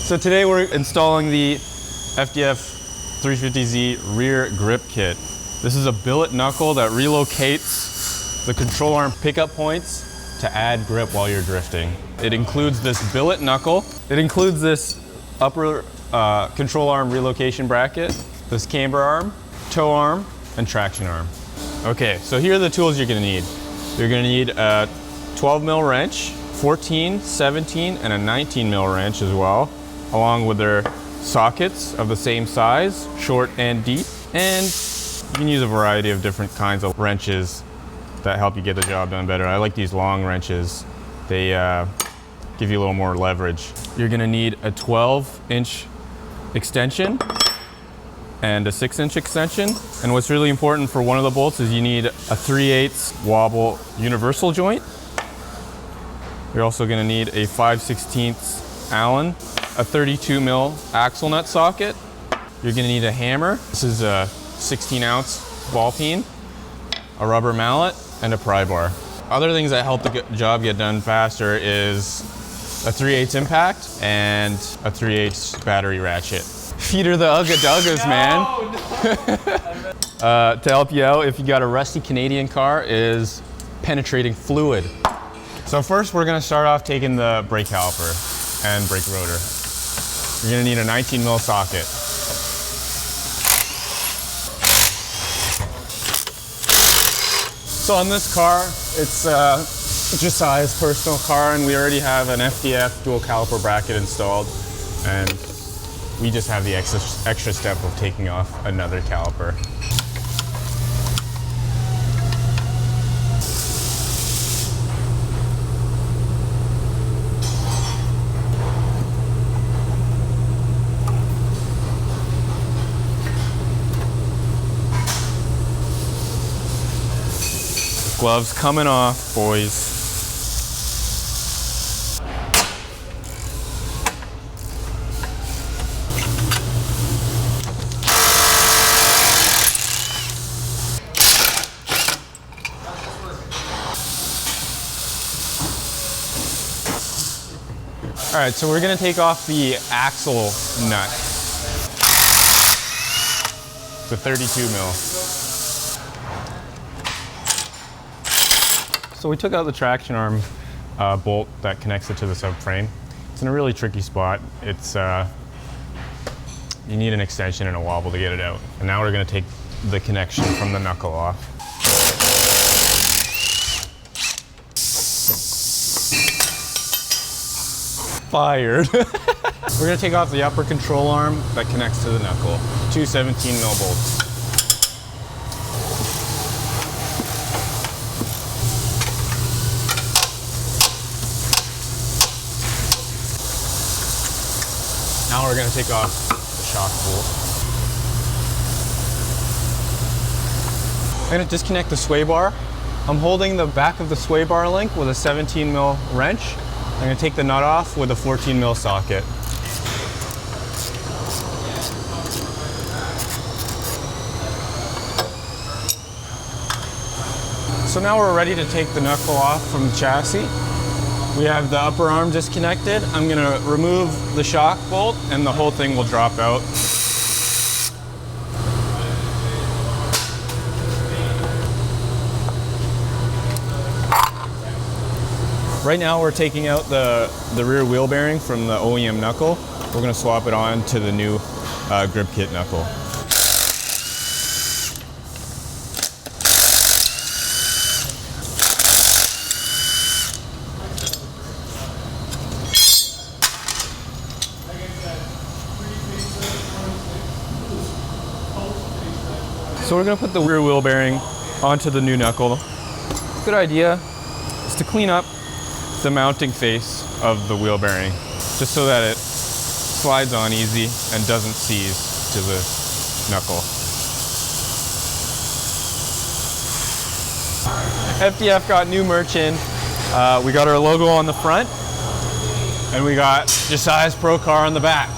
So today we're installing the FDF 350Z rear grip kit. This is a billet knuckle that relocates the control arm pickup points to add grip while you're drifting. It includes this billet knuckle. It includes this upper control arm relocation bracket, this camber arm, toe arm, and traction arm. Okay, so here are the tools you're gonna need. You're gonna need a 12 mil wrench, 14, 17, and a 19 mil wrench as well, along with their sockets of the same size, short and deep. And you can use a variety of different kinds of wrenches that help you get the job done better. I like these long wrenches. They give you a little more leverage. You're gonna need a 12-inch extension and a 6-inch extension. And what's really important for one of the bolts is you need a 3/8 wobble universal joint. You're also gonna need a 5/16 Allen, a 32 mil axle nut socket. You're gonna need a hammer. This is a 16-ounce ball peen, a rubber mallet, and a pry bar. Other things that help the job get done faster is a 3/8 impact and a 3/8 battery ratchet. Feet are the ugga-duggas, man. To help you out, if you got a rusty Canadian car, is penetrating fluid. So first we're gonna start off taking the brake caliper and brake rotor. You're gonna need a 19 mil socket. So on this car, it's Josiah's personal car, and we already have an FDF dual caliper bracket installed, and we just have the extra step of taking off another caliper. Gloves coming off, boys. All right, so we're gonna take off the axle nut, the 32 mil. So we took out the traction arm bolt that connects it to the subframe. It's in a really tricky spot. It's you need an extension and a wobble to get it out. And now we're gonna take the connection from the knuckle off. Fired. We're gonna take off the upper control arm that connects to the knuckle. Two 17 mil bolts. Now we're going to take off the shock bolt. I'm going to disconnect the sway bar. I'm holding the back of the sway bar link with a 17 mil wrench. I'm going to take the nut off with a 14 mil socket. So now we're ready to take the knuckle off from the chassis. We have the upper arm disconnected. I'm gonna remove the shock bolt and the whole thing will drop out. Right now we're taking out the rear wheel bearing from the OEM knuckle. We're gonna swap it on to the new grip kit knuckle. So we're gonna put the rear wheel bearing onto the new knuckle. Good idea is to clean up the mounting face of the wheel bearing, just so that it slides on easy and doesn't seize to the knuckle. FDF got new merch in. We got our logo on the front, and we got Josiah's Pro Car on the back.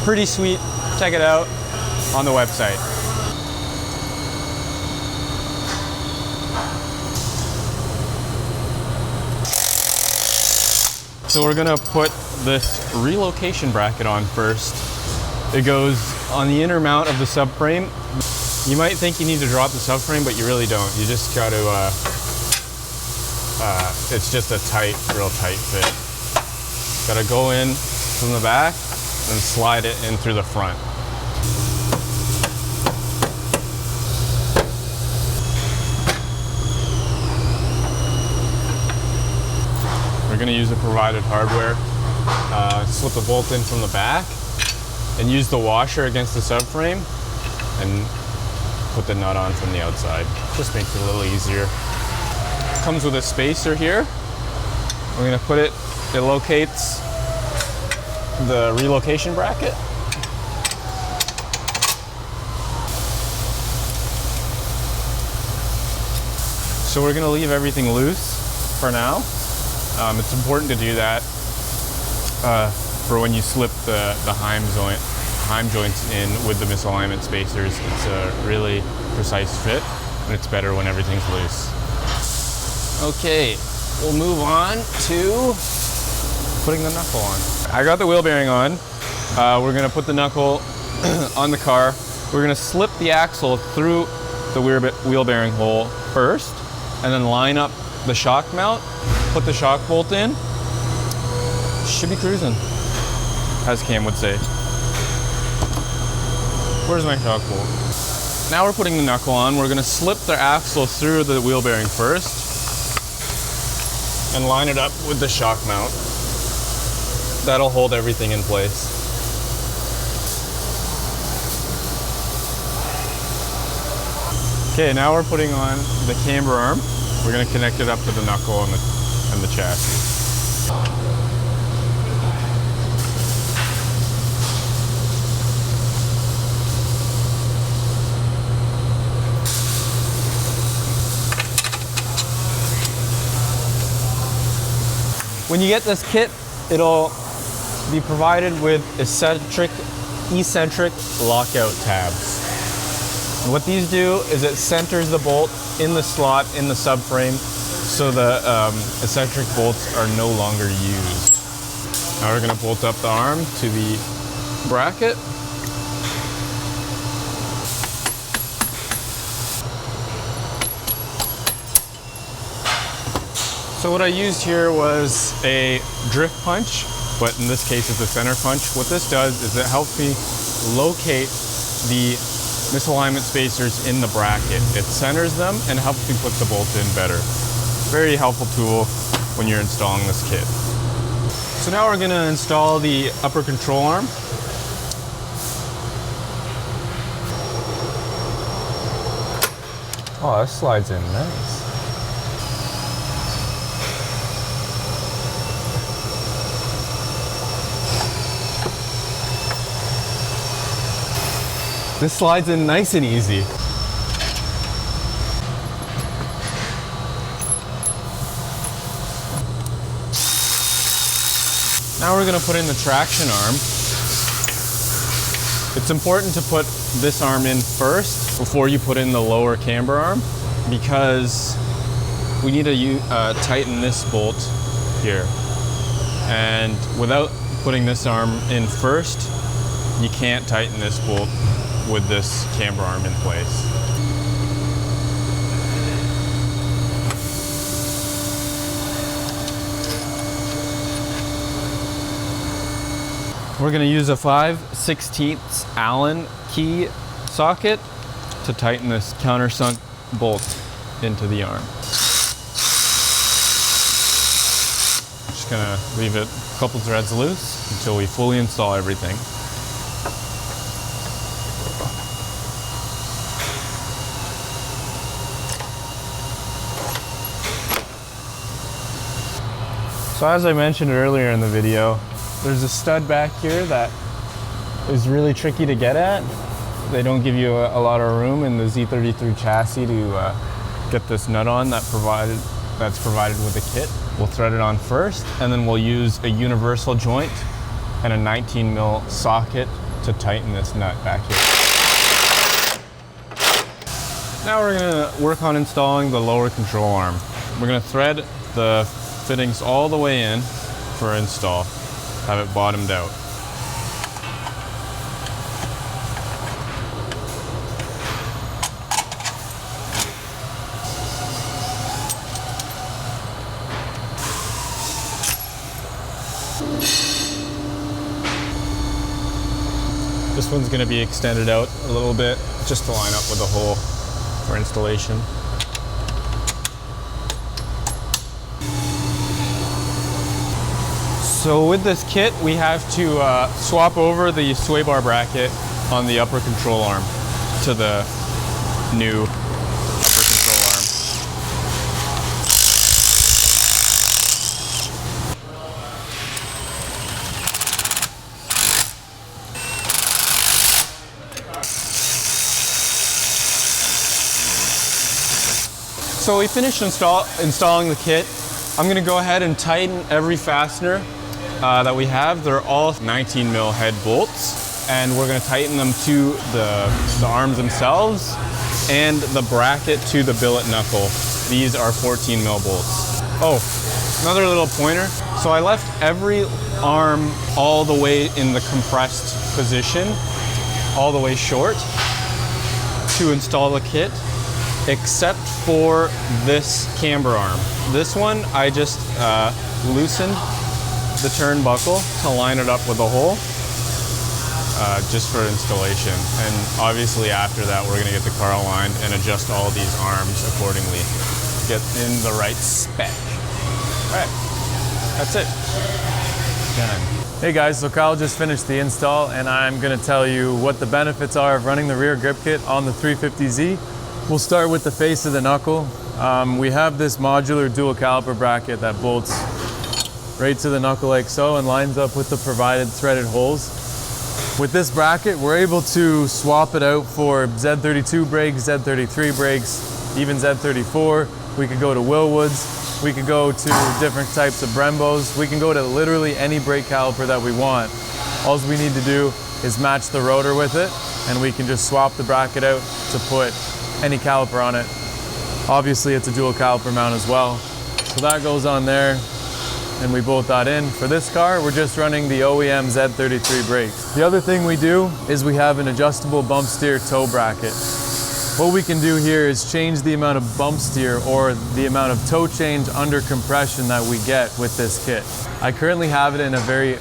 Pretty sweet. Check it out on the website. So we're gonna put this relocation bracket on first. It goes on the inner mount of the subframe. You might think you need to drop the subframe, but you really don't. You just got to, it's just a tight, real tight fit. Got to go in from the back and slide it in through the front. We're going to use the provided hardware. Slip the bolt in from the back and use the washer against the subframe and put the nut on from the outside. Just makes it a little easier. Comes with a spacer here. We're going to put it, it locates the relocation bracket. So we're going to leave everything loose for now. It's important to do that for when you slip the heim joints in with the misalignment spacers. It's a really precise fit, and it's better when everything's loose. Okay, we'll move on to putting the knuckle on. I got the wheel bearing on. We're gonna put the knuckle on the car. We're gonna slip the axle through the wheel bearing hole first, and then line up the shock mount, put the shock bolt in. Should be cruising, as Cam would say. Where's my shock bolt? Now we're putting the knuckle on. We're gonna slip the axle through the wheel bearing first and line it up with the shock mount. That'll hold everything in place. Okay, now we're putting on the camber arm. We're gonna connect it up to the knuckle and the chassis. When you get this kit, it'll be provided with eccentric lockout tabs. And what these do is it centers the bolt in the slot in the subframe, so the eccentric bolts are no longer used. Now we're going to bolt up the arm to the bracket. So what I used here was a drift punch, but in this case it's a center punch. What this does is it helps me locate the misalignment spacers in the bracket. It centers them and helps me put the bolt in better. Very helpful tool when you're installing this kit. So now we're going to install the upper control arm. Oh, that slides in nice. This slides in nice and easy. Now we're going to put in the traction arm. It's important to put this arm in first before you put in the lower camber arm, because we need to tighten this bolt here. And without putting this arm in first, you can't tighten this bolt with this camber arm in place. We're going to use a 5/16 Allen key socket to tighten this countersunk bolt into the arm. Just going to leave it a couple threads loose until we fully install everything. So as I mentioned earlier in the video, there's a stud back here that is really tricky to get at. They don't give you a lot of room in the Z33 chassis to get this nut on that's provided with the kit. We'll thread it on first, and then we'll use a universal joint and a 19 mil socket to tighten this nut back here. Now we're gonna work on installing the lower control arm. We're gonna thread the fittings all the way in for install. Have it bottomed out. This one's going to be extended out a little bit just to line up with the hole for installation. So with this kit, we have to swap over the sway bar bracket on the upper control arm to the new upper control arm. So we finished installing the kit. I'm going to go ahead and tighten every fastener that we have. They're all 19 mil head bolts, and we're going to tighten them to the arms themselves and the bracket to the billet knuckle. These are 14 mil bolts. Oh, another little pointer. So I left every arm all the way in the compressed position, all the way short to install the kit, except for this camber arm. This one, I just loosened the turnbuckle to line it up with the hole, just for installation. And obviously after that, we're gonna get the car aligned and adjust all these arms accordingly. Get in the right spec. All right, that's it, done. Hey guys, so Kyle just finished the install, and I'm gonna tell you what the benefits are of running the rear grip kit on the 350Z. We'll start with the face of the knuckle. We have this modular dual caliper bracket that bolts right to the knuckle like so and lines up with the provided threaded holes. With this bracket, we're able to swap it out for Z32 brakes, Z33 brakes, even Z34. We could go to Willwoods. We could go to different types of Brembos. We can go to literally any brake caliper that we want. All we need to do is match the rotor with it, and we can just swap the bracket out to put any caliper on it. Obviously it's a dual caliper mount as well. So that goes on there, and we bolt that in. For this car, we're just running the OEM Z33 brakes. The other thing we do is we have an adjustable bump steer toe bracket. What we can do here is change the amount of bump steer or the amount of toe change under compression that we get with this kit. I currently have it in a very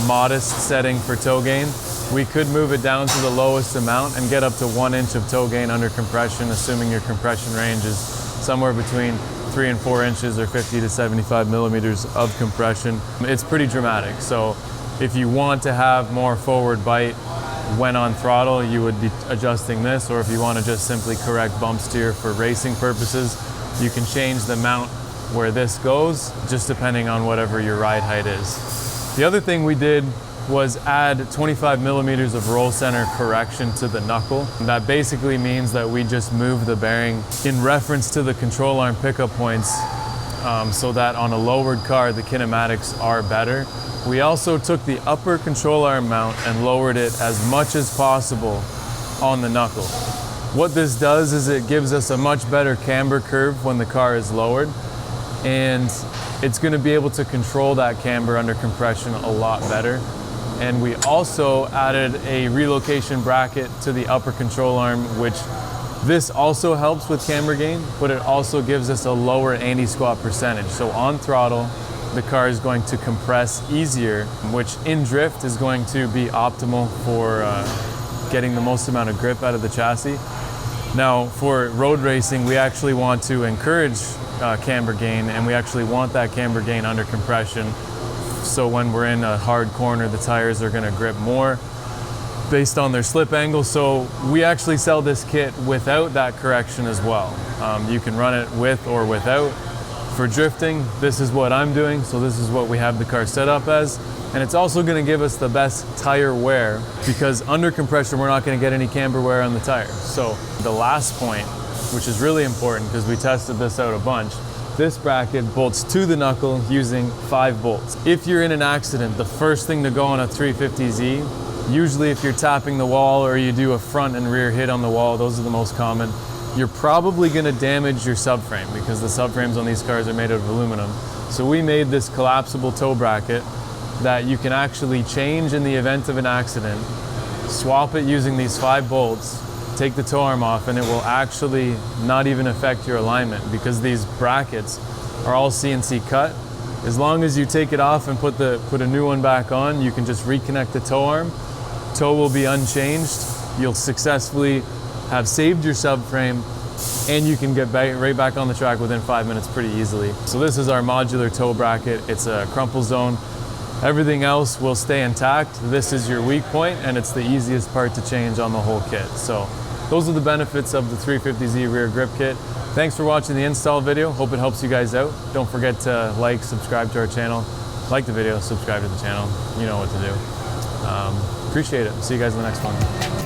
modest setting for toe gain. We could move it down to the lowest amount and get up to 1 inch of toe gain under compression, assuming your compression range is somewhere between 3 and 4 inches or 50 to 75 millimeters of compression. It's pretty dramatic. So if you want to have more forward bite when on throttle, you would be adjusting this, or if you want to just simply correct bump steer for racing purposes, you can change the mount where this goes, just depending on whatever your ride height is. The other thing we did was add 25 millimeters of roll center correction to the knuckle. That basically means that we just move the bearing in reference to the control arm pickup points, so that on a lowered car, the kinematics are better. We also took the upper control arm mount and lowered it as much as possible on the knuckle. What this does is it gives us a much better camber curve when the car is lowered, and it's going to be able to control that camber under compression a lot better. And we also added a relocation bracket to the upper control arm, which this also helps with camber gain, but it also gives us a lower anti-squat percentage. So on throttle, the car is going to compress easier, which in drift is going to be optimal for getting the most amount of grip out of the chassis. Now, for road racing, we actually want to encourage camber gain, and we actually want that camber gain under compression. So when we're in a hard corner, the tires are going to grip more based on their slip angle. So we actually sell this kit without that correction as well. You can run it with or without. For drifting, this is what I'm doing, so this is what we have the car set up as. And it's also going to give us the best tire wear, because under compression we're not going to get any camber wear on the tire. So the last point, which is really important because we tested this out a bunch, this bracket bolts to the knuckle using 5 bolts. If you're in an accident, the first thing to go on a 350Z, usually if you're tapping the wall or you do a front and rear hit on the wall, those are the most common, you're probably going to damage your subframe because the subframes on these cars are made out of aluminum. So we made this collapsible toe bracket that you can actually change in the event of an accident, swap it using these 5 bolts, take the toe arm off, and it will actually not even affect your alignment because these brackets are all CNC cut. As long as you take it off and put a new one back on, you can just reconnect the toe arm. Toe will be unchanged. You'll successfully have saved your subframe, and you can get right back on the track within 5 minutes pretty easily. So this is our modular toe bracket. It's a crumple zone. Everything else will stay intact. This is your weak point, and it's the easiest part to change on the whole kit. So those are the benefits of the 350Z rear grip kit. Thanks for watching the install video. Hope it helps you guys out. Don't forget to like, subscribe to our channel. Like the video, subscribe to the channel. You know what to do. Appreciate it. See you guys in the next one.